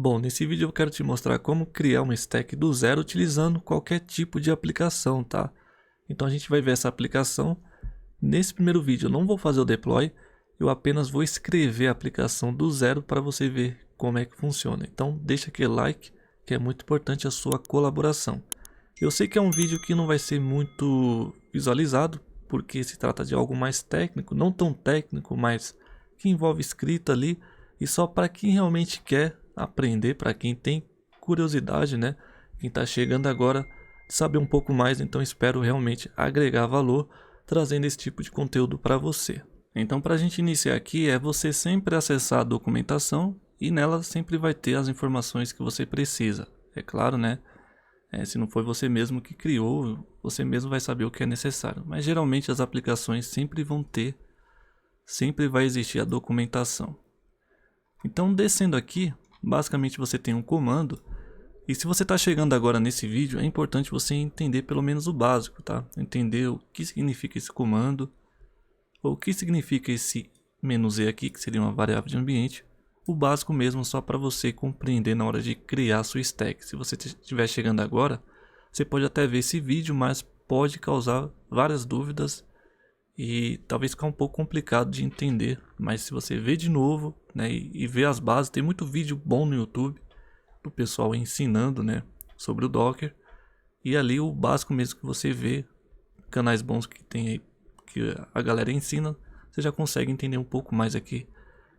Bom, nesse vídeo eu quero te mostrar como criar uma stack do zero utilizando qualquer tipo de aplicação, tá? Então a gente vai ver essa aplicação. Nesse primeiro vídeo eu não vou fazer o deploy, eu apenas vou escrever a aplicação do zero para você ver como é que funciona. Então deixa aquele like, que é muito importante a sua colaboração. Eu sei que é um vídeo que não vai ser muito visualizado, porque se trata de algo mais técnico, não tão técnico, mas que envolve escrita ali, e só para quem realmente quer aprender, para quem tem curiosidade, né? Quem está chegando agora, saber um pouco mais, então espero realmente agregar valor, trazendo esse tipo de conteúdo para você. Então, para a gente iniciar aqui, é você sempre acessar a documentação e nela sempre vai ter as informações que você precisa. É claro, né? Se não foi você mesmo que criou, você mesmo vai saber o que é necessário. Mas geralmente as aplicações sempre vão ter, sempre vai existir a documentação. Então, descendo aqui, basicamente você tem um comando. E se você está chegando agora nesse vídeo, é importante você entender pelo menos o básico, tá? Entender o que significa esse comando, ou o que significa esse -z aqui, que seria uma variável de ambiente. O básico mesmo, só para você compreender na hora de criar sua stack. Se você estiver chegando agora, você pode até ver esse vídeo, mas pode causar várias dúvidas e talvez ficar um pouco complicado de entender. Mas se você ver de novo, né, e ver as bases, tem muito vídeo bom no YouTube do pessoal ensinando, né, sobre o Docker. E ali o básico mesmo que você vê, canais bons que tem aí, que a galera ensina, você já consegue entender um pouco mais aqui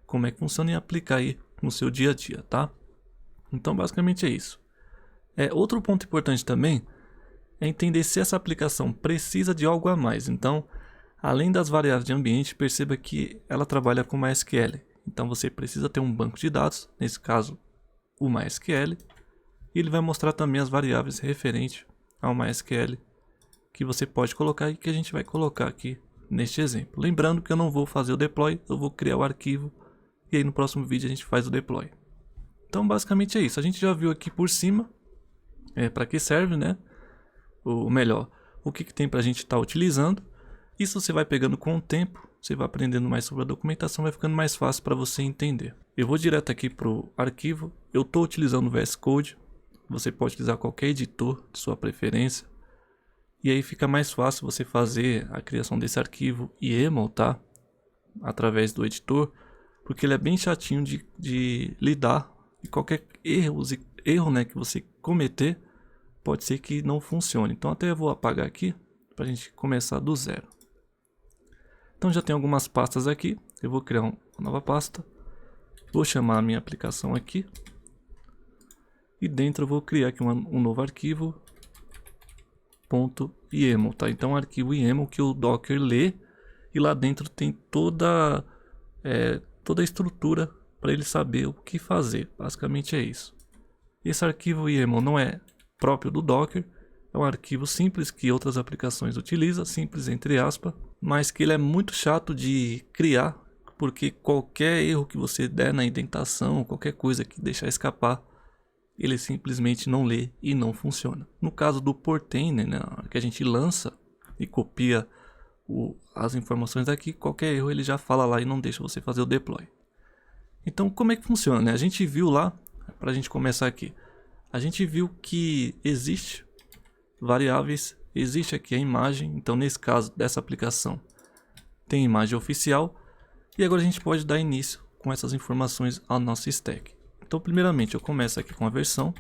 como é que funciona e aplicar aí no seu dia a dia, tá? Então basicamente é isso. Outro ponto importante também é entender se essa aplicação precisa de algo a mais. Então, além das variáveis de ambiente, perceba que ela trabalha com MySQL. Então você precisa ter um banco de dados, nesse caso o MySQL, e ele vai mostrar também as variáveis referentes ao MySQL que você pode colocar e que a gente vai colocar aqui neste exemplo. Lembrando que eu não vou fazer o deploy, eu vou criar o arquivo e aí no próximo vídeo a gente faz o deploy. Então basicamente é isso, a gente já viu aqui por cima para que serve, né? Ou melhor, o que tem para a gente estar utilizando. Isso você vai pegando com o tempo, você vai aprendendo mais sobre a documentação, vai ficando mais fácil para você entender. Eu vou direto aqui para o arquivo, eu estou utilizando o VS Code, você pode utilizar qualquer editor de sua preferência. E aí fica mais fácil você fazer a criação desse arquivo YAML, tá? Através do editor, porque ele é bem chatinho de lidar. E qualquer erro, né, que você cometer, pode ser que não funcione. Então até eu vou apagar aqui, para a gente começar do zero. Então já tem algumas pastas aqui, eu vou criar uma nova pasta. Vou chamar a minha aplicação aqui. E dentro eu vou criar aqui um novo arquivo. .yaml, tá? Então, arquivo YAML que o Docker lê e lá dentro tem toda a estrutura para ele saber o que fazer. Basicamente é isso. Esse arquivo YAML não é próprio do Docker, é um arquivo simples que outras aplicações utilizam, simples entre aspas, mas que ele é muito chato de criar, porque qualquer erro que você der na indentação, qualquer coisa que deixar escapar, ele simplesmente não lê e não funciona. No caso do Portainer, né, que a gente lança e copia as informações daqui, qualquer erro ele já fala lá e não deixa você fazer o deploy. Então como é que funciona, né? A gente viu lá, para a gente começar aqui, a gente viu que existe variáveis, existe aqui a imagem, então nesse caso dessa aplicação tem imagem oficial, e agora a gente pode dar início com essas informações ao nosso stack. Então primeiramente eu começo aqui com a versão,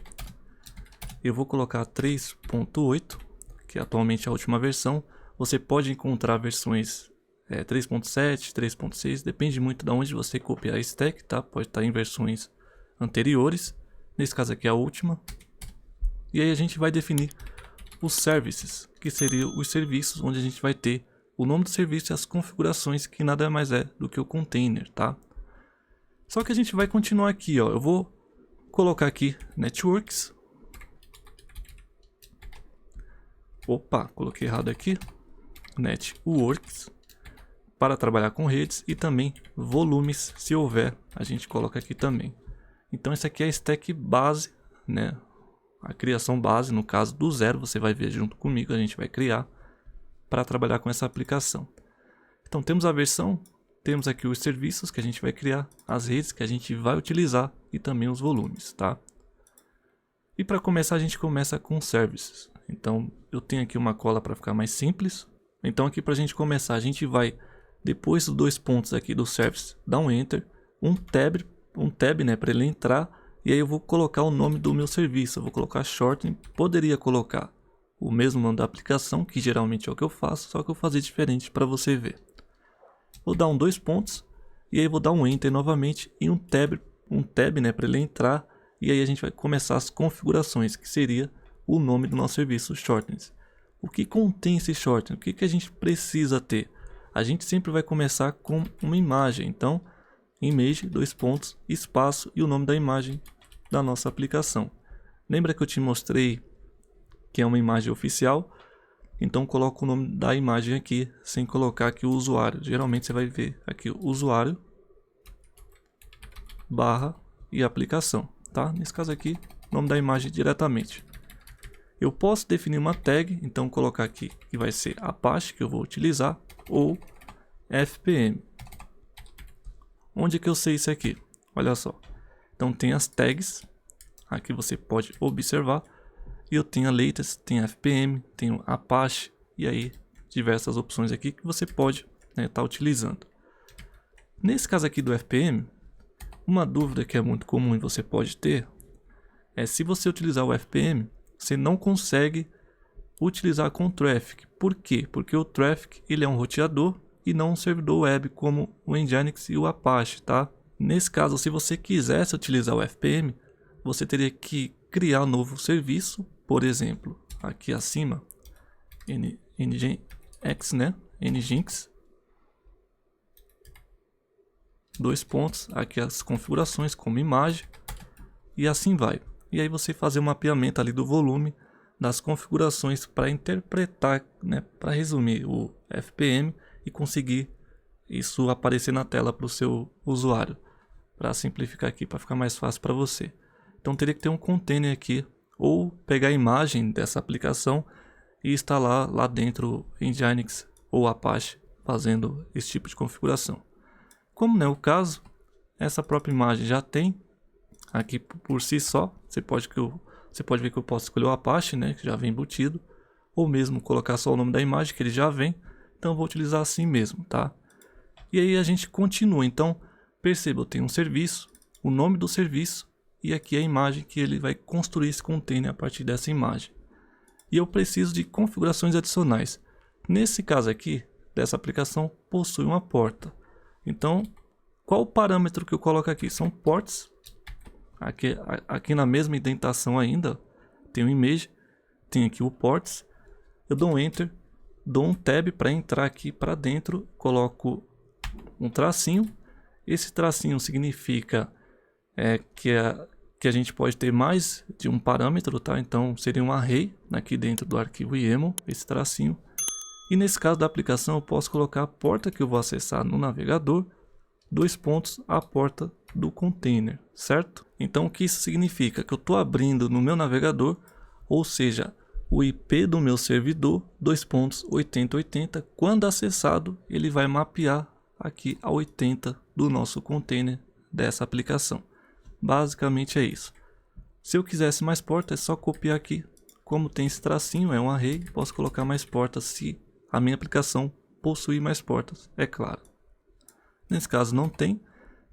eu vou colocar 3.8, que é atualmente a última versão. Você pode encontrar versões 3.7, 3.6, depende muito de onde você copiar a stack, tá? Pode estar em versões anteriores, nesse caso aqui é a última. E aí a gente vai definir os services, que seriam os serviços onde a gente vai ter o nome do serviço e as configurações, que nada mais é do que o container, tá? Só que a gente vai continuar aqui, ó. Eu vou colocar aqui networks. Opa, coloquei errado aqui. Networks para trabalhar com redes e também volumes, se houver, a gente coloca aqui também. Então essa aqui é a stack base, né? A criação base, no caso do zero, você vai ver junto comigo, a gente vai criar para trabalhar com essa aplicação. Então temos a versão, temos aqui os serviços que a gente vai criar, as redes que a gente vai utilizar e também os volumes, tá? E para começar a gente começa com services. Então eu tenho aqui uma cola para ficar mais simples. Então aqui para a gente começar a gente vai, depois dos 2 pontos aqui do service, dar um enter, um tab, né, para ele entrar. E aí eu vou colocar o nome do meu serviço, eu vou colocar shortening, poderia colocar o mesmo nome da aplicação, que geralmente é o que eu faço, só que eu vou fazer diferente para você ver. Vou dar 2 pontos, e aí vou dar um enter novamente e um tab, né, para ele entrar. E aí a gente vai começar as configurações, que seria o nome do nosso serviço, shortenings. O que contém esse shortening? O que a gente precisa ter? A gente sempre vai começar com uma imagem, então image, 2 pontos, espaço e o nome da imagem da nossa aplicação. Lembra que eu te mostrei que é uma imagem oficial? Então coloca o nome da imagem aqui, sem colocar aqui o usuário. Geralmente você vai ver aqui o usuário, barra e aplicação, tá? Nesse caso aqui, nome da imagem diretamente. Eu posso definir uma tag, então colocar aqui que vai ser Apache, que eu vou utilizar, ou FPM. Onde que eu sei isso aqui? Olha só. Então tem as tags, aqui você pode observar. E eu tenho a latest, tenho a FPM, tenho Apache e aí diversas opções aqui que você pode estar utilizando. Nesse caso aqui do FPM, uma dúvida que é muito comum e você pode ter é se você utilizar o FPM, você não consegue utilizar com o Traffic. Por quê? Porque o Traffic ele é um roteador e não um servidor web como o Nginx e o Apache, tá? Nesse caso, se você quisesse utilizar o FPM, você teria que criar um novo serviço, por exemplo, aqui acima, Nginx, né? Nginx, 2 pontos, aqui as configurações como imagem, e assim vai. E aí você fazer um mapeamento ali do volume das configurações para interpretar, né, para resumir o FPM e conseguir isso aparecer na tela para o seu usuário, para simplificar aqui, para ficar mais fácil para você. Então teria que ter um container aqui, ou pegar a imagem dessa aplicação e instalar lá dentro Nginx ou Apache, fazendo esse tipo de configuração. Como não é o caso, essa própria imagem já tem aqui por si só. Você pode ver que eu posso escolher o Apache, né, que já vem embutido, ou mesmo colocar só o nome da imagem, que ele já vem. Então eu vou utilizar assim mesmo, tá? E aí a gente continua. Então perceba, eu tenho um serviço, o nome do serviço e aqui a imagem que ele vai construir esse container a partir dessa imagem. E eu preciso de configurações adicionais. Nesse caso aqui, dessa aplicação, possui uma porta. Então, qual o parâmetro que eu coloco aqui? São ports. Aqui na mesma indentação ainda, tem o image, tem aqui o ports. Eu dou um enter, dou um tab para entrar aqui para dentro, coloco um tracinho. Esse tracinho significa que a gente pode ter mais de um parâmetro, tá? Então seria um array aqui dentro do arquivo YAML, esse tracinho. E nesse caso da aplicação eu posso colocar a porta que eu vou acessar no navegador, 2 pontos, a porta do container, certo? Então o que isso significa? Que eu estou abrindo no meu navegador, ou seja, o IP do meu servidor, 2 pontos, 8080, quando acessado ele vai mapear aqui a 80 do nosso container dessa aplicação. Basicamente é isso. Se eu quisesse mais portas, é só copiar aqui. Como tem esse tracinho, é um array, posso colocar mais portas se a minha aplicação possuir mais portas, é claro. Nesse caso não tem,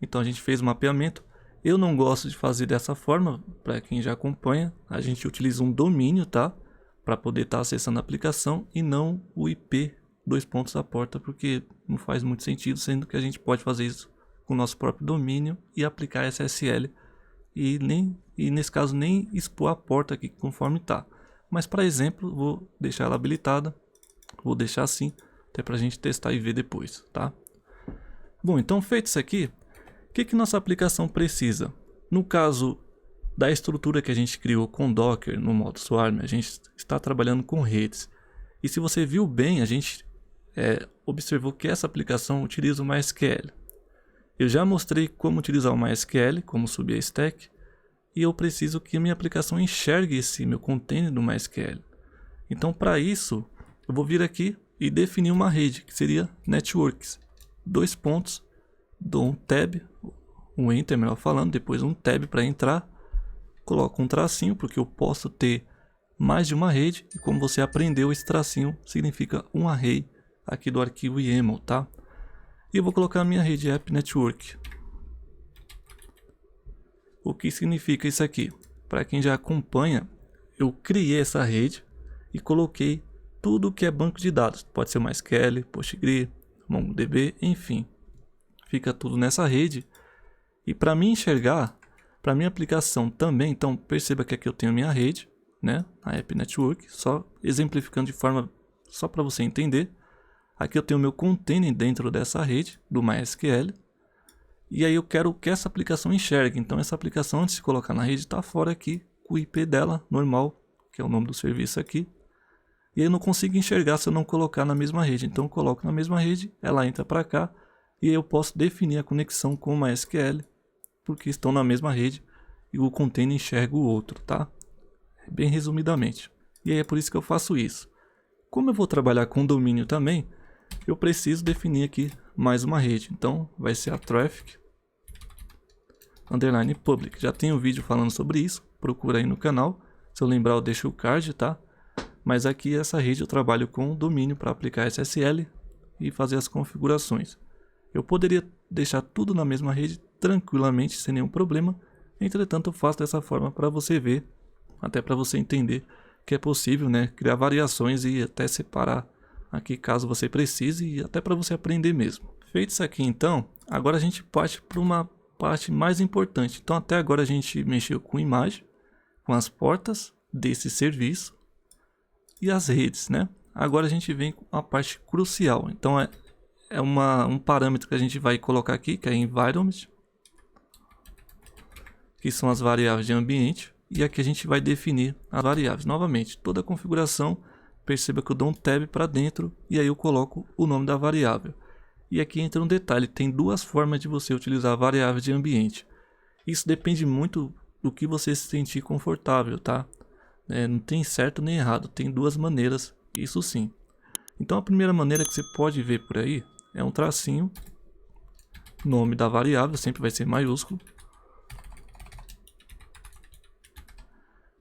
então a gente fez o mapeamento. Eu não gosto de fazer dessa forma, para quem já acompanha, a gente utiliza um domínio, tá? Para poder estar acessando a aplicação e não o IP, 2 pontos a porta, porque não faz muito sentido, sendo que a gente pode fazer isso com o nosso próprio domínio e aplicar SSL e nesse caso nem expor a porta aqui conforme está. Mas para exemplo, vou deixar ela habilitada, vou deixar assim, até para a gente testar e ver depois, tá? Bom, então feito isso aqui, o que nossa aplicação precisa? No caso da estrutura que a gente criou com Docker no modo Swarm, a gente está trabalhando com redes. E se você viu bem, a gente observou que essa aplicação utiliza o MySQL. Eu já mostrei como utilizar o MySQL, como subir a stack, e eu preciso que a minha aplicação enxergue esse meu container do MySQL. Então, para isso, eu vou vir aqui e definir uma rede, que seria networks, 2 pontos, dou um tab, um enter melhor falando, depois um tab para entrar, coloco um tracinho porque eu posso ter mais de uma rede, e como você aprendeu, esse tracinho significa um array aqui do arquivo YAML, tá? E eu vou colocar a minha rede App Network. O que significa isso aqui? Para quem já acompanha, eu criei essa rede e coloquei tudo que é banco de dados. Pode ser MySQL, PostgreSQL, MongoDB, enfim. Fica tudo nessa rede. E para mim enxergar, para minha aplicação também, então perceba que aqui eu tenho minha rede, né, a App Network, só exemplificando de forma só para você entender. Aqui eu tenho meu container dentro dessa rede do MySQL. E aí eu quero que essa aplicação enxergue. Então essa aplicação, antes de colocar na rede, está fora aqui com o IP dela normal, que é o nome do serviço aqui. E aí eu não consigo enxergar se eu não colocar na mesma rede. Então eu coloco na mesma rede, ela entra para cá e aí eu posso definir a conexão com o MySQL, porque estão na mesma rede e o container enxerga o outro, tá? Bem resumidamente. E aí é por isso que eu faço isso. Como eu vou trabalhar com domínio também, eu preciso definir aqui mais uma rede. Então vai ser a traffic underline public. Já tem um vídeo falando sobre isso, procura aí no canal. Se eu lembrar eu deixo o card, tá? Mas aqui essa rede eu trabalho com domínio para aplicar SSL e fazer as configurações. Eu poderia deixar tudo na mesma rede tranquilamente, sem nenhum problema. Entretanto, eu faço dessa forma para você ver, até para você entender que é possível, né, criar variações e até separar aqui caso você precise e até para você aprender mesmo. Feito isso aqui então, agora a gente parte para uma parte mais importante. Então até agora a gente mexeu com imagem, com as portas desse serviço e as redes, né? Agora a gente vem com a parte crucial. Então é um parâmetro que a gente vai colocar aqui, que é environment, que são as variáveis de ambiente, e aqui a gente vai definir as variáveis. Novamente, toda a configuração, perceba que eu dou um tab para dentro e aí eu coloco o nome da variável. E aqui entra um detalhe, tem duas formas de você utilizar a variável de ambiente. Isso depende muito do que você se sentir confortável, tá? Não tem certo nem errado, tem duas maneiras, isso sim. Então a primeira maneira que você pode ver por aí é um tracinho, nome da variável, sempre vai ser maiúsculo.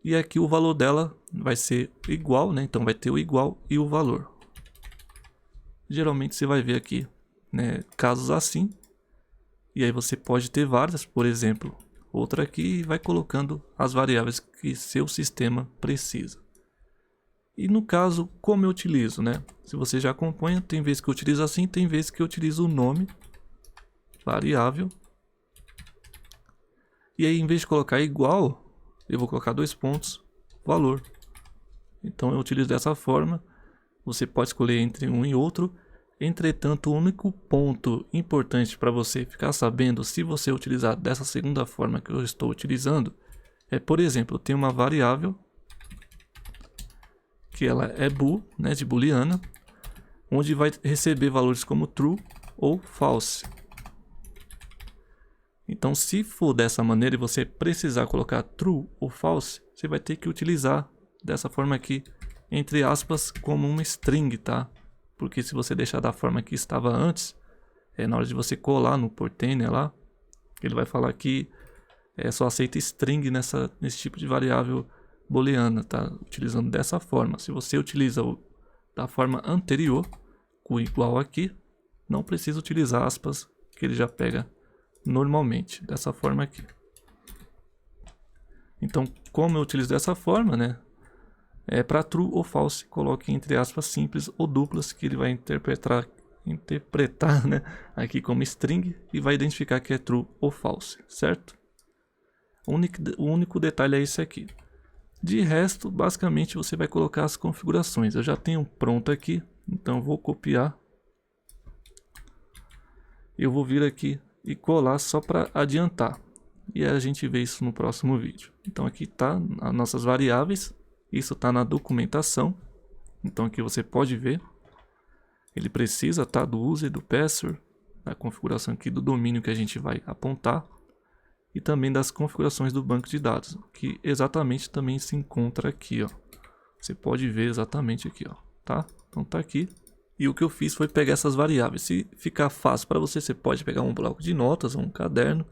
E aqui o valor dela vai ser igual, né? Então vai ter o igual e o valor. Geralmente você vai ver aqui, né, casos assim. E aí você pode ter várias, por exemplo, outra aqui, e vai colocando as variáveis que seu sistema precisa. E no caso, como eu utilizo, né? Se você já acompanha, tem vezes que eu utilizo assim, tem vezes que eu utilizo o nome, variável. E aí, em vez de colocar igual, eu vou colocar dois pontos, valor. Então eu utilizo dessa forma. Você pode escolher entre um e outro. Entretanto, o único ponto importante para você ficar sabendo se você utilizar dessa segunda forma que eu estou utilizando é, por exemplo, eu tenho uma variável que ela é bool, né, de booleana, onde vai receber valores como true ou false. Então, se for dessa maneira e você precisar colocar true ou false, você vai ter que utilizar dessa forma aqui, entre aspas, como uma string, tá? Porque se você deixar da forma que estava antes, na hora de você colar no portainer lá, ele vai falar que só aceita string nesse tipo de variável booleana, tá? Utilizando dessa forma. Se você utiliza da forma anterior, com igual aqui, não precisa utilizar aspas, que ele já pega normalmente, dessa forma aqui. Então, como eu utilizo dessa forma, né? Para true ou false, coloque entre aspas simples ou duplas, que ele vai interpretar né, aqui como string e vai identificar que é true ou false, certo? O único detalhe é esse aqui. De resto, basicamente você vai colocar as configurações. Eu já tenho pronto aqui, então eu vou copiar. Eu vou vir aqui e colar só para adiantar. E a gente vê isso no próximo vídeo. Então aqui tá as nossas variáveis. Isso está na documentação. Então aqui você pode ver. Ele precisa do user, do password, da configuração aqui do domínio que a gente vai apontar. E também das configurações do banco de dados, que exatamente também se encontra aqui, ó. Você pode ver exatamente aqui, ó, tá? Então tá aqui. E o que eu fiz foi pegar essas variáveis. Se ficar fácil para você, você pode pegar um bloco de notas, um caderno,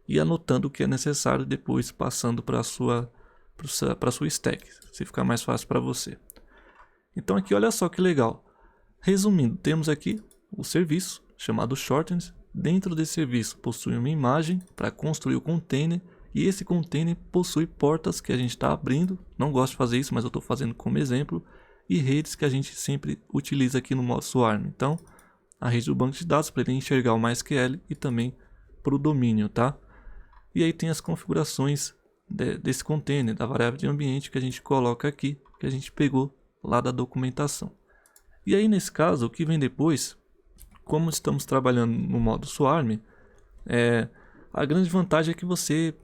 e anotando o que é necessário, depois passando para a sua stack, se ficar mais fácil para você. Então aqui olha só que legal. Resumindo, temos aqui o serviço chamado Shortens. Dentro desse serviço possui uma imagem para construir o container, e esse container possui portas que a gente está abrindo. Não gosto de fazer isso, mas eu estou fazendo como exemplo. E redes que a gente sempre utiliza aqui no modo Swarm. Então, a rede do banco de dados para ele enxergar o MySQL e também para o domínio, tá? E aí tem as configurações desse container, da variável de ambiente que a gente coloca aqui, que a gente pegou lá da documentação. E aí nesse caso, o que vem depois, como estamos trabalhando no modo Swarm, a grande vantagem é que você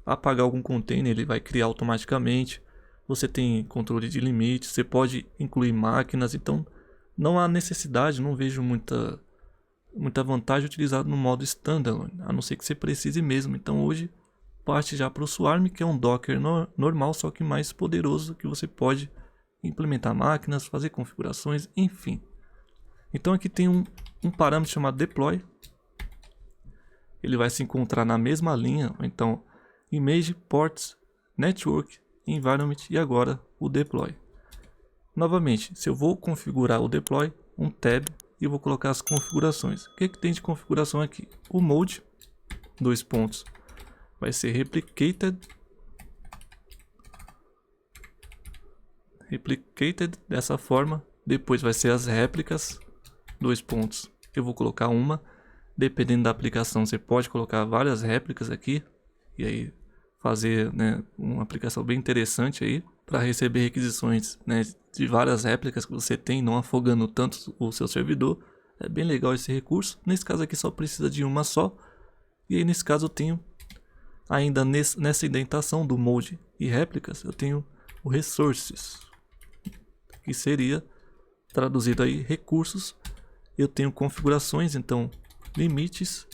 apagar algum container, ele vai criar automaticamente. Você tem controle de limites, você pode incluir máquinas, então não há necessidade, não vejo muita vantagem utilizado no modo standalone, a não ser que você precise mesmo. Então hoje parte já para o Swarm, que é um Docker normal, só que mais poderoso, que você pode implementar máquinas, fazer configurações, enfim. Então aqui tem um parâmetro chamado deploy. Ele vai se encontrar na mesma linha, então image, ports, network, environment e agora o deploy. Novamente, se eu vou configurar o deploy, um tab, e eu vou colocar as configurações. O que tem de configuração aqui? O mode, 2 pontos, vai ser replicated dessa forma. Depois vai ser as réplicas, 2 pontos, eu vou colocar uma. Dependendo da aplicação, você pode colocar várias réplicas aqui e aí fazer, né, uma aplicação bem interessante aí para receber requisições, né, de várias réplicas que você tem, não afogando tanto o seu servidor. É bem legal esse recurso. Nesse caso aqui só precisa de uma só. E aí nesse caso eu tenho ainda nessa indentação do mode e réplicas, eu tenho o resources, que seria traduzido aí recursos. Eu tenho configurações, então limites,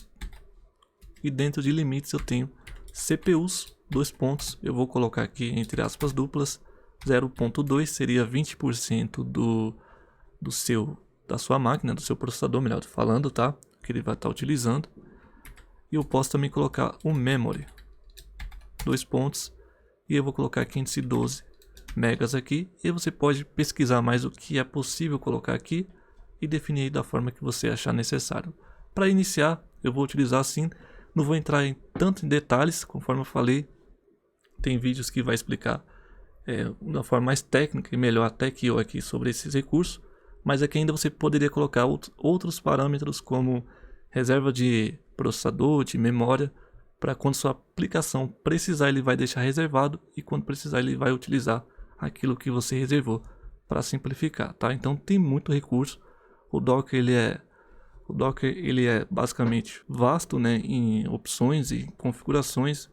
e dentro de limites eu tenho CPUs, 2 pontos, eu vou colocar aqui entre aspas duplas, 0.2 seria 20% da sua máquina, do seu processador, melhor falando, tá? Que ele vai estar utilizando. E eu posso também colocar o memory, 2 pontos, e eu vou colocar 512 megas aqui. E você pode pesquisar mais o que é possível colocar aqui e definir da forma que você achar necessário. Para iniciar, eu vou utilizar assim, não vou entrar tanto em detalhes, conforme eu falei, tem vídeos que vai explicar de uma forma mais técnica e melhor até que eu aqui sobre esses recursos, mas aqui ainda você poderia colocar outros parâmetros como reserva de processador, de memória, para quando sua aplicação precisar ele vai deixar reservado e quando precisar ele vai utilizar aquilo que você reservou, para simplificar, tá? Então tem muito recurso. O Docker ele é basicamente vasto, né, em opções e configurações,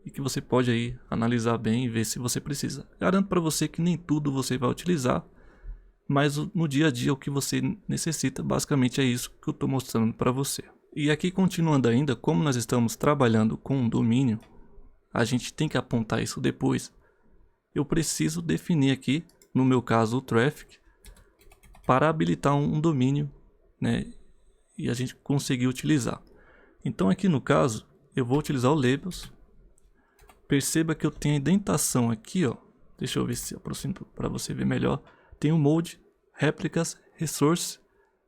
e que você pode aí analisar bem e ver se você precisa. Garanto para você que nem tudo você vai utilizar, mas no dia a dia o que você necessita basicamente é isso que eu estou mostrando para você. E aqui continuando ainda, como nós estamos trabalhando com um domínio, a gente tem que apontar isso depois. Eu preciso definir aqui, no meu caso o traffic, para habilitar um domínio, né, e a gente conseguir utilizar. Então aqui no caso eu vou utilizar o labels. Perceba que eu tenho a indentação aqui, ó. Deixa eu ver se aproximo para você ver melhor. Tem o mode, réplicas, resource,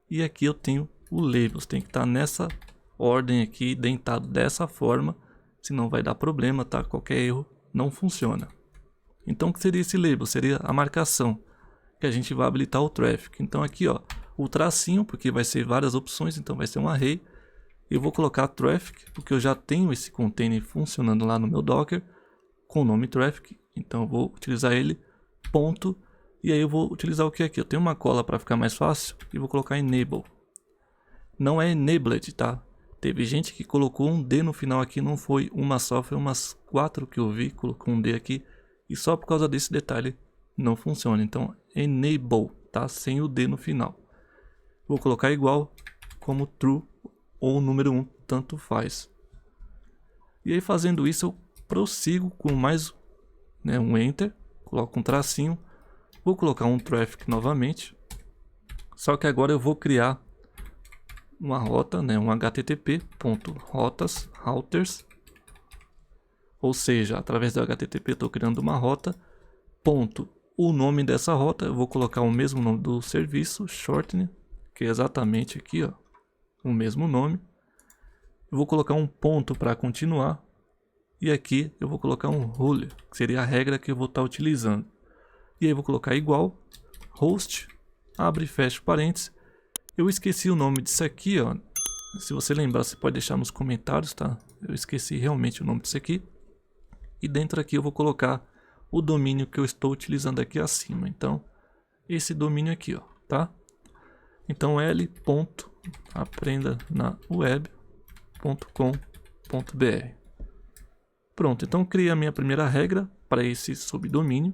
e aqui eu tenho o labels. Tem que estar nessa ordem aqui, indentado dessa forma, senão vai dar problema, tá? Qualquer erro não funciona. Então o que seria esse label? Seria a marcação que a gente vai habilitar o traffic. Então aqui, ó, o tracinho, porque vai ser várias opções, então vai ser um array. Eu vou colocar traffic, porque eu já tenho esse container funcionando lá no meu Docker com o nome traffic, então eu vou utilizar ele, ponto, e aí eu vou utilizar o que aqui? Eu tenho uma cola para ficar mais fácil e vou colocar enable. Não é enabled, tá? Teve gente que colocou um D no final aqui, não foi uma só, foi umas 4 que eu vi, colocou um D aqui, e só por causa desse detalhe não funciona. Então enable, tá? Sem o D no final. Vou colocar igual como true ou número 1, tanto faz. E aí fazendo isso eu prossigo com mais, né, um enter, coloco um tracinho, vou colocar um traffic novamente, Só que agora eu vou criar uma rota, né, um http.rotas, routers, ou seja, através do http eu estou criando uma rota, ponto, o nome dessa rota, eu vou colocar o mesmo nome do serviço, shortening, que é exatamente aqui, ó, o mesmo nome. Eu vou colocar um ponto para continuar, e aqui eu vou colocar um rule, que seria a regra que eu vou estar utilizando. E aí eu vou colocar igual, host, abre e fecha parênteses. Eu esqueci o nome disso aqui, ó. Se você lembrar, você pode deixar nos comentários, tá? Eu esqueci realmente o nome disso aqui. E dentro aqui eu vou colocar o domínio que eu estou utilizando aqui acima. Então, esse domínio aqui, ó, tá? Então, l.aprendanaweb.com.br. Pronto, então criei a minha primeira regra para esse subdomínio,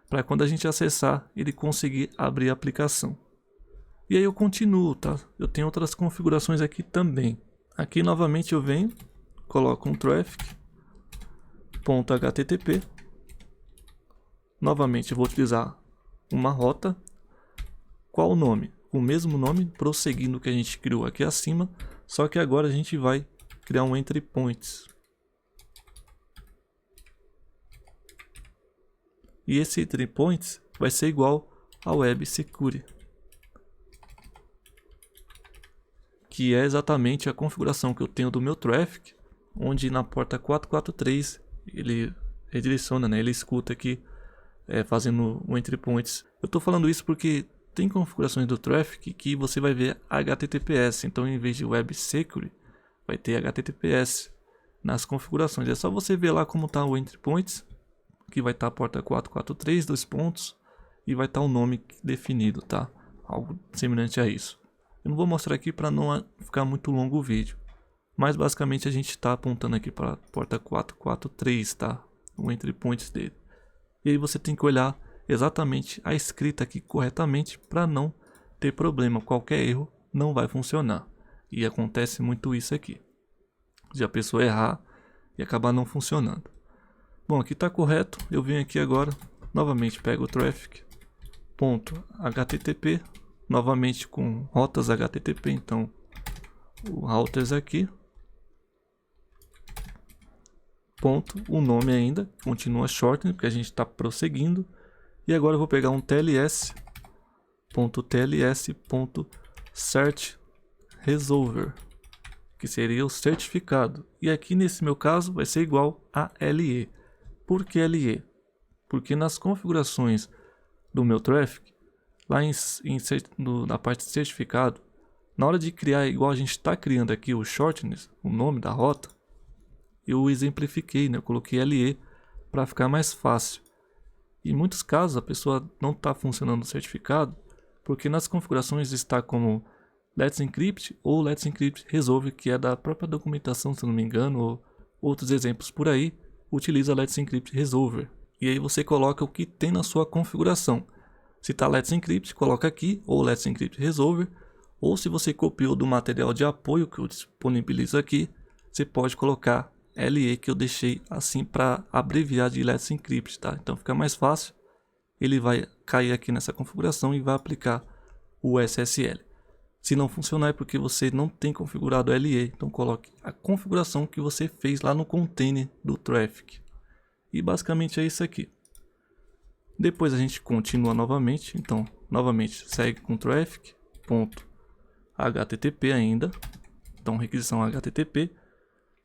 para quando a gente acessar, ele conseguir abrir a aplicação. E aí eu continuo, tá? Eu tenho outras configurações aqui também. Aqui novamente eu venho, coloco um traffic.http. Novamente eu vou utilizar uma rota. Qual o nome? O mesmo nome, prosseguindo o que a gente criou aqui acima, só que agora a gente vai criar um entry points. E esse entry points vai ser igual ao web security, que é exatamente a configuração que eu tenho do meu traffic, onde na porta 443 ele redireciona, né? Ele escuta aqui, fazendo o entry points. Eu estou falando isso porque tem configurações do traffic que você vai ver HTTPS, então em vez de web security vai ter HTTPS nas configurações. É só você ver lá como está o entry points, que vai estar a porta 443, 2 pontos, e vai estar o nome definido, tá? Algo semelhante a isso. Eu não vou mostrar aqui para não ficar muito longo o vídeo, mas basicamente a gente está apontando aqui para a porta 443, tá? O entry points dele. E aí você tem que olhar exatamente a escrita aqui corretamente para não ter problema. Qualquer erro não vai funcionar. E acontece muito isso aqui, de a pessoa errar e acabar não funcionando. Bom, aqui está correto. Eu venho aqui agora, novamente pego o traffic.http, novamente com rotas HTTP, então o routers aqui, ponto, o nome ainda continua shortening, porque a gente está prosseguindo. E agora eu vou pegar um tls.search resolver, que seria o certificado. E aqui nesse meu caso vai ser igual a LE. Por que LE? Porque nas configurações do meu traffic, lá na parte de certificado, na hora de criar, igual a gente está criando aqui o shortness, o nome da rota, eu exemplifiquei, né? Eu coloquei LE para ficar mais fácil. Em muitos casos a pessoa não está funcionando o certificado, porque nas configurações está como Let's Encrypt ou Let's Encrypt Resolve, que é da própria documentação, se não me engano, ou outros exemplos por aí, utiliza Let's Encrypt Resolver. E aí você coloca o que tem na sua configuração. Se está Let's Encrypt, coloca aqui, ou Let's Encrypt Resolver, ou se você copiou do material de apoio que eu disponibilizo aqui, você pode colocar LE, que eu deixei assim para abreviar de Let's Encrypt, tá? Então fica mais fácil. Ele vai cair aqui nessa configuração e vai aplicar o SSL. Se não funcionar é porque você não tem configurado LE, então coloque a configuração que você fez lá no container do traffic. E basicamente é isso aqui. Depois a gente continua novamente, então novamente segue com traffic.http ainda, então requisição HTTP,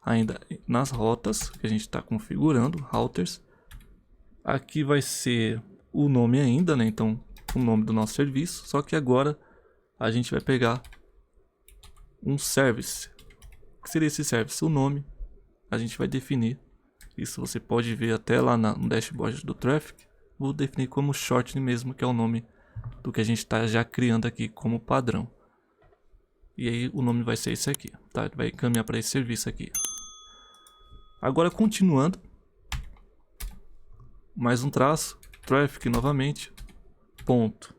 ainda nas rotas que a gente está configurando, routers. Aqui vai ser o nome ainda, né? Então o nome do nosso serviço, só que agora a gente vai pegar um service. O que seria esse service? O nome a gente vai definir. Isso você pode ver até lá no dashboard do traffic. Vou definir como shortening mesmo, que é o nome do que a gente está já criando aqui como padrão. E aí o nome vai ser esse aqui, tá? Vai caminhar para esse serviço aqui. Agora continuando, mais um traço, traffic novamente, ponto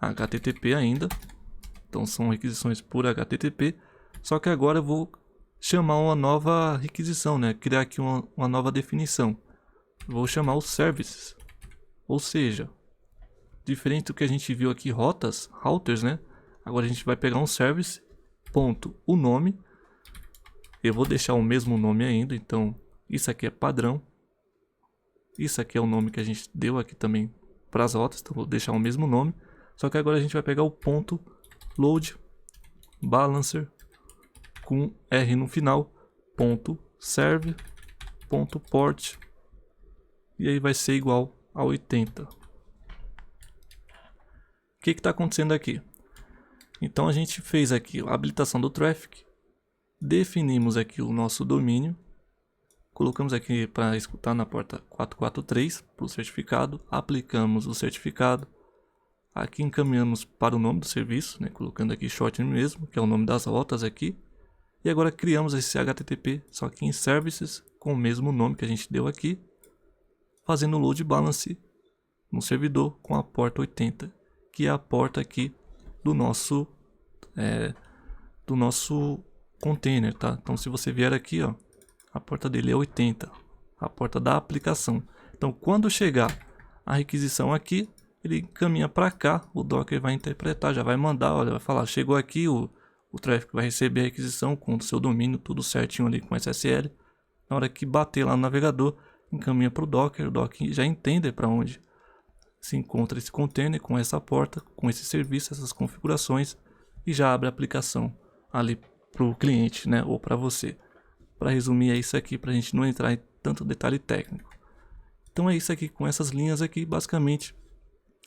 HTTP ainda. Então são requisições por HTTP, só que agora eu vou chamar uma nova requisição, né? Criar aqui uma nova definição. Vou chamar os services, ou seja, diferente do que a gente viu aqui, routers, né? Agora a gente vai pegar um service, ponto, o nome. Eu vou deixar o mesmo nome ainda, então isso aqui é padrão. Isso aqui é o nome que a gente deu aqui também para as rotas, então vou deixar o mesmo nome. Só que agora a gente vai pegar o ponto load balancer com R no final, ponto serve, ponto port, e aí vai ser igual a 80. O que está acontecendo aqui? Então a gente fez aqui a habilitação do traffic, definimos aqui o nosso domínio, colocamos aqui para escutar na porta 443 para o certificado, aplicamos o certificado, aqui encaminhamos para o nome do serviço, né, colocando aqui shortname mesmo, que é o nome das rotas aqui, e agora criamos esse HTTP, só que em services, com o mesmo nome que a gente deu aqui, fazendo o load balance no servidor com a porta 80, que é a porta aqui do nosso container, tá? Então se você vier aqui, ó, a porta dele é 80, a porta da aplicação. Então quando chegar a requisição aqui, ele caminha para cá, o Docker vai interpretar, já vai mandar, olha, vai falar, chegou aqui, o tráfego vai receber a requisição com o seu domínio, tudo certinho ali com SSL. Na hora que bater lá no navegador, encaminha para o Docker já entende para onde se encontra esse container com essa porta, com esse serviço, essas configurações, e já abre a aplicação ali para o cliente, né, ou para você. Para resumir, é isso aqui, para a gente não entrar em tanto detalhe técnico. Então é isso aqui, com essas linhas aqui, basicamente,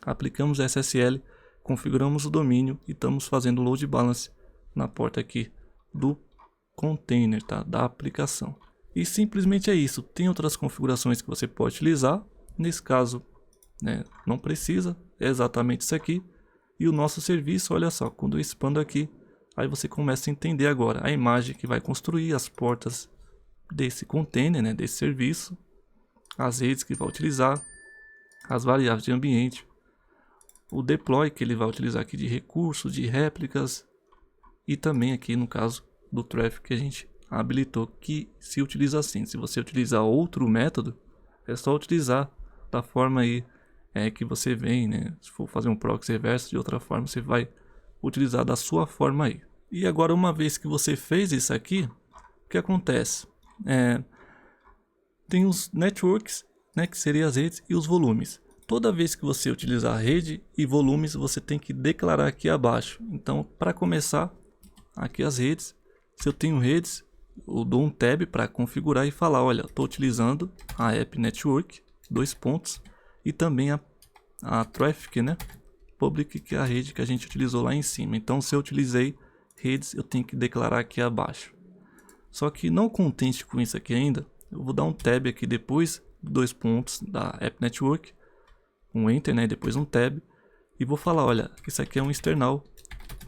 aplicamos SSL, configuramos o domínio e estamos fazendo o load balance na porta aqui do container, tá? Da aplicação. E simplesmente é isso. Tem outras configurações que você pode utilizar. Nesse caso, né, não precisa. É exatamente isso aqui. E o nosso serviço, olha só, quando eu expando aqui, aí você começa a entender agora a imagem que vai construir, as portas desse container, né, desse serviço, as redes que vai utilizar, as variáveis de ambiente, o deploy que ele vai utilizar aqui de recursos, de réplicas, e também aqui no caso do traffic que a gente habilitou que se utiliza assim. Se você utilizar outro método, é só utilizar da forma aí que você vem, né? Se for fazer um proxy reverso de outra forma, você vai utilizar da sua forma aí. E agora, uma vez que você fez isso aqui, o que acontece? Tem os networks, né, que seriam as redes, e os volumes. Toda vez que você utilizar rede e volumes, você tem que declarar aqui abaixo. Então, para começar, aqui as redes, se eu tenho redes, eu dou um tab para configurar e falar, olha, estou utilizando a app network, 2 pontos, e também a traffic, né, public, que é a rede que a gente utilizou lá em cima. Então, se eu utilizei redes, eu tenho que declarar aqui abaixo. Só que não contente com isso aqui ainda, eu vou dar um tab aqui depois, 2 pontos da app network, um enter, né, depois um tab, e vou falar, olha, isso aqui é um external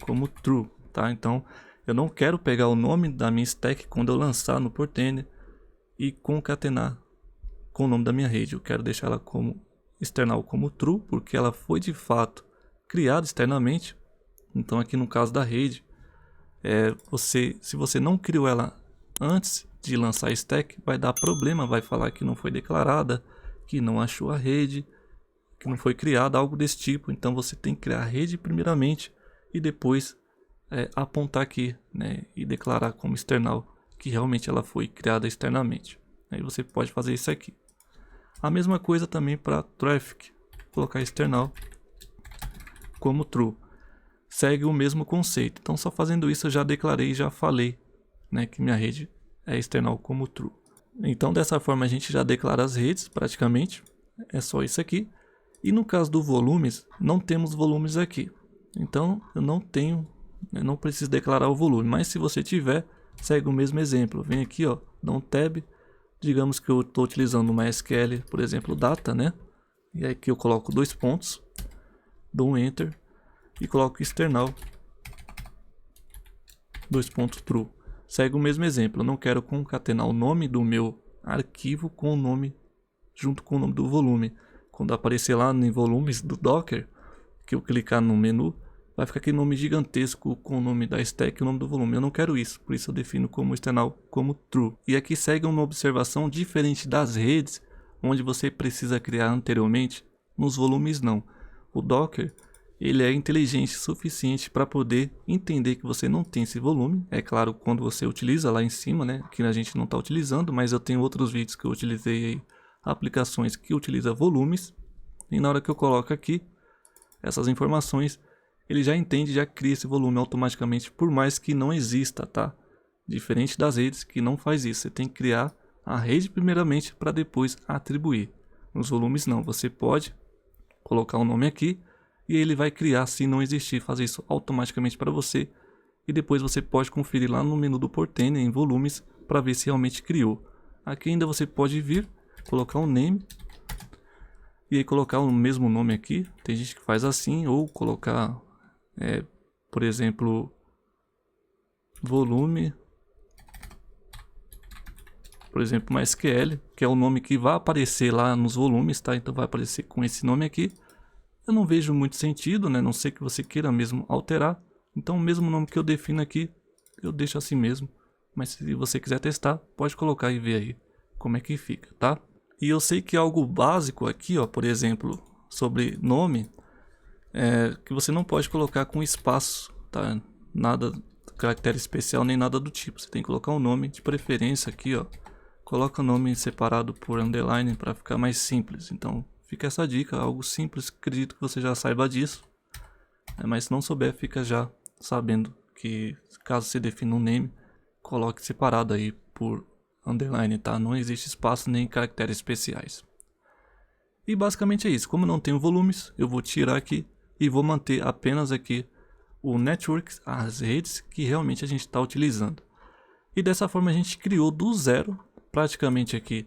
como true, tá? Então eu não quero pegar o nome da minha stack quando eu lançar no Portainer e concatenar com o nome da minha rede. Eu quero deixar ela como external como true, porque ela foi de fato criada externamente. Então aqui no caso da rede, se você não criou ela antes de lançar a stack, vai dar problema, vai falar que não foi declarada, que não achou a rede, que não foi criada, algo desse tipo. Então você tem que criar a rede primeiramente e depois apontar aqui, né, e declarar como external que realmente ela foi criada externamente. Aí você pode fazer isso aqui. A mesma coisa também para traffic, colocar external como true. Segue o mesmo conceito. Então só fazendo isso eu já declarei, já falei, né, que minha rede é external como true. Então dessa forma a gente já declara as redes praticamente. É só isso aqui. E no caso do volumes, não temos volumes aqui. Então eu não preciso declarar o volume. Mas se você tiver, segue o mesmo exemplo. Vem aqui, ó, dá um tab. Digamos que eu estou utilizando uma SQL, por exemplo, data, né? E aí aqui eu coloco 2 pontos, dou um enter e coloco external 2 pontos true. Segue o mesmo exemplo. Eu não quero concatenar o nome do meu arquivo com o nome junto com o nome do volume. Quando aparecer lá em volumes do Docker, que eu clicar no menu, vai ficar aquele nome gigantesco com o nome da stack e o nome do volume. Eu não quero isso, por isso eu defino como external como true. E aqui segue uma observação diferente das redes, onde você precisa criar anteriormente, nos volumes não. o Docker, ele é inteligente o suficiente para poder entender que você não tem esse volume. É claro, quando você utiliza lá em cima, né, que a gente não está utilizando, mas eu tenho outros vídeos que eu utilizei aí, aplicações que utilizam volumes. E na hora que eu coloco aqui essas informações, ele já entende, já cria esse volume automaticamente, por mais que não exista, tá? Diferente das redes que não faz isso. Você tem que criar a rede primeiramente para depois atribuir. Nos volumes não, você pode colocar um nome aqui e ele vai criar, se não existir, fazer isso automaticamente para você. E depois você pode conferir lá no menu do Portainer em volumes para ver se realmente criou. Aqui ainda você pode vir, colocar um name e aí colocar o mesmo nome aqui. Tem gente que faz assim, ou colocar, por exemplo, volume, por exemplo, MySQL, que é o nome que vai aparecer lá nos volumes, tá? Então vai aparecer com esse nome aqui. Eu não vejo muito sentido, né? Não sei que você queira mesmo alterar. Então o mesmo nome que eu defino aqui, eu deixo assim mesmo. Mas se você quiser testar, pode colocar e ver aí como é que fica, tá? E eu sei que algo básico aqui, ó, por exemplo, sobre nome, que você não pode colocar com espaço, tá? Nada, caractere especial nem nada do tipo. Você tem que colocar um nome de preferência aqui, ó. Coloca o nome separado por underline para ficar mais simples. Então fica essa dica, algo simples, acredito que você já saiba disso. Mas se não souber, fica já sabendo que caso você defina um name, coloque separado aí por underline, tá? Não existe espaço nem caracteres especiais. E basicamente é isso. Como não tenho volumes, eu vou tirar aqui e vou manter apenas aqui o network, as redes que realmente a gente está utilizando. E dessa forma a gente criou do zero, praticamente aqui,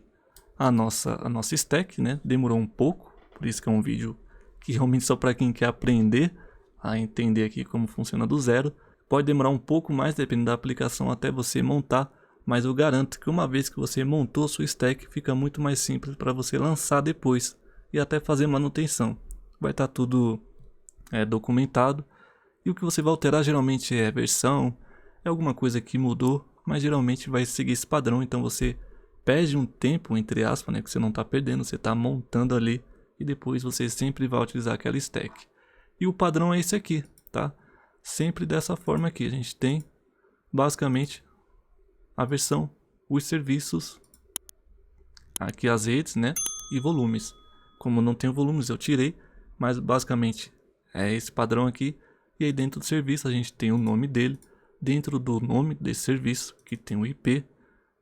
a nossa stack, né? Demorou um pouco, por isso que é um vídeo que realmente só para quem quer aprender a entender aqui como funciona do zero. Pode demorar um pouco mais, dependendo da aplicação, até você montar. Mas eu garanto que uma vez que você montou sua stack, fica muito mais simples para você lançar depois e até fazer manutenção. Vai estar tudo documentado. E o que você vai alterar geralmente é versão, é alguma coisa que mudou, mas geralmente vai seguir esse padrão. Então você perde um tempo, entre aspas, né, que você não está perdendo, você está montando ali e depois você sempre vai utilizar aquela stack. E o padrão é esse aqui, tá? Sempre dessa forma aqui. A gente tem basicamente a versão, os serviços, aqui as redes, né, e volumes. Como não tenho volumes, eu tirei, mas basicamente é esse padrão aqui. E aí dentro do serviço a gente tem o nome dele. Dentro do nome desse serviço, que tem o IP,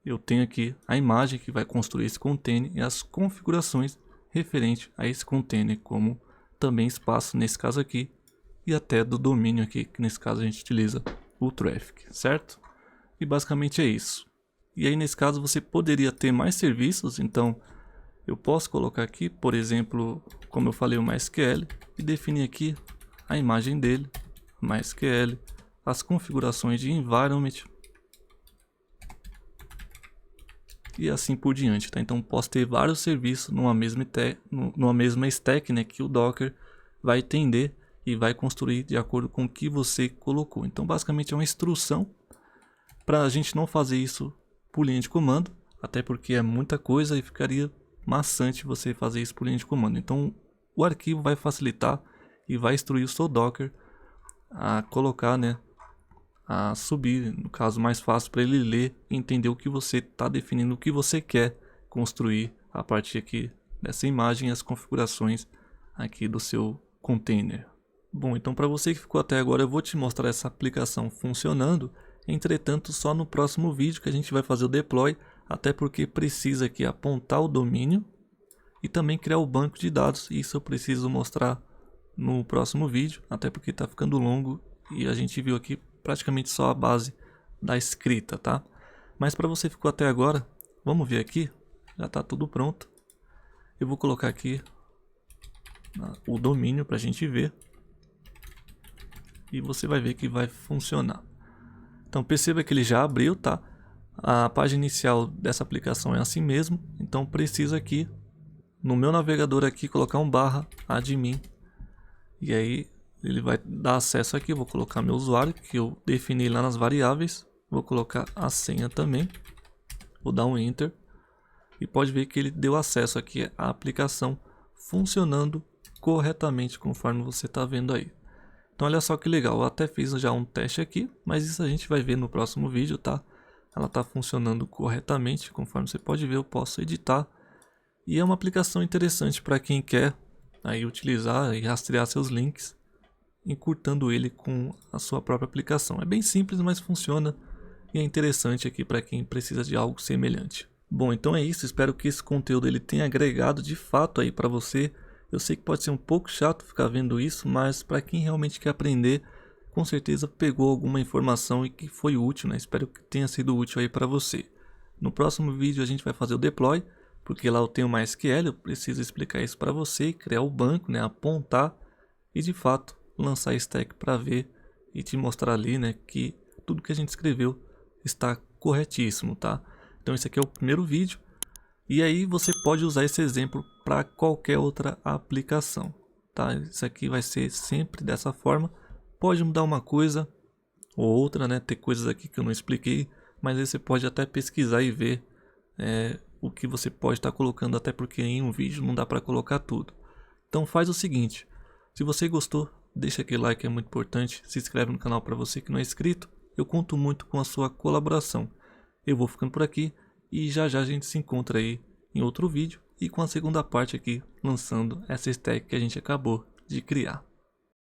eu tenho aqui a imagem que vai construir esse container e as configurações referente a esse container, como também espaço nesse caso aqui, e até do domínio aqui, que nesse caso a gente utiliza o traffic, certo? E basicamente é isso. E aí nesse caso você poderia ter mais serviços, então eu posso colocar aqui, por exemplo, como eu falei, o MySQL, e definir aqui a imagem dele, MySQL, as configurações de environment e assim por diante, tá? Então posso ter vários serviços numa mesma stack, né, que o Docker vai entender e vai construir de acordo com o que você colocou. Então basicamente é uma instrução para a gente não fazer isso por linha de comando, até porque é muita coisa e ficaria maçante você fazer isso por linha de comando. Então o arquivo vai facilitar e vai instruir o seu Docker a colocar, né, a subir, no caso mais fácil para ele ler e entender o que você está definindo, o que você quer construir a partir aqui dessa imagem e as configurações aqui do seu container. Bom, então para você que ficou até agora, eu vou te mostrar essa aplicação funcionando. Entretanto, só no próximo vídeo que a gente vai fazer o deploy, até porque precisa aqui apontar o domínio e também criar o banco de dados. Isso eu preciso mostrar no próximo vídeo, até porque está ficando longo e a gente viu aqui praticamente só a base da escrita, tá? Mas para você que ficou até agora, vamos ver aqui, já está tudo pronto. Eu vou colocar aqui o domínio para a gente ver e você vai ver que vai funcionar. Então perceba que ele já abriu, tá? A página inicial dessa aplicação é assim mesmo. Então preciso aqui, no meu navegador aqui, colocar um /admin. E aí ele vai dar acesso aqui. Eu vou colocar meu usuário, que eu defini lá nas variáveis. Vou colocar a senha também. Vou dar um Enter. E pode ver que ele deu acesso aqui à aplicação funcionando corretamente conforme você está vendo aí. Então olha só que legal, eu até fiz já um teste aqui, mas isso a gente vai ver no próximo vídeo, tá? Ela está funcionando corretamente, conforme você pode ver eu posso editar. E é uma aplicação interessante para quem quer aí utilizar e rastrear seus links, encurtando ele com a sua própria aplicação. É bem simples, mas funciona e é interessante aqui para quem precisa de algo semelhante. Bom, então é isso, espero que esse conteúdo ele tenha agregado de fato aí para você. Eu sei que pode ser um pouco chato ficar vendo isso, mas para quem realmente quer aprender, com certeza pegou alguma informação e que foi útil, né? Espero que tenha sido útil aí para você. No próximo vídeo a gente vai fazer o deploy, porque lá eu tenho MySQL, eu preciso explicar isso para você, criar o banco, né? Apontar e de fato lançar a stack para ver e te mostrar ali, né? Que tudo que a gente escreveu está corretíssimo, tá? Então esse aqui é o primeiro vídeo. E aí você pode usar esse exemplo para qualquer outra aplicação, tá? Isso aqui vai ser sempre dessa forma. Pode mudar uma coisa ou outra, né? Ter coisas aqui que eu não expliquei, mas aí você pode até pesquisar e ver o que você pode estar colocando, até porque em um vídeo não dá para colocar tudo. Então faz o seguinte, se você gostou, deixa aquele like, é muito importante. Se inscreve no canal para você que não é inscrito. Eu conto muito com a sua colaboração. Eu vou ficando por aqui e já já a gente se encontra aí em outro vídeo e com a segunda parte aqui lançando essa stack que a gente acabou de criar.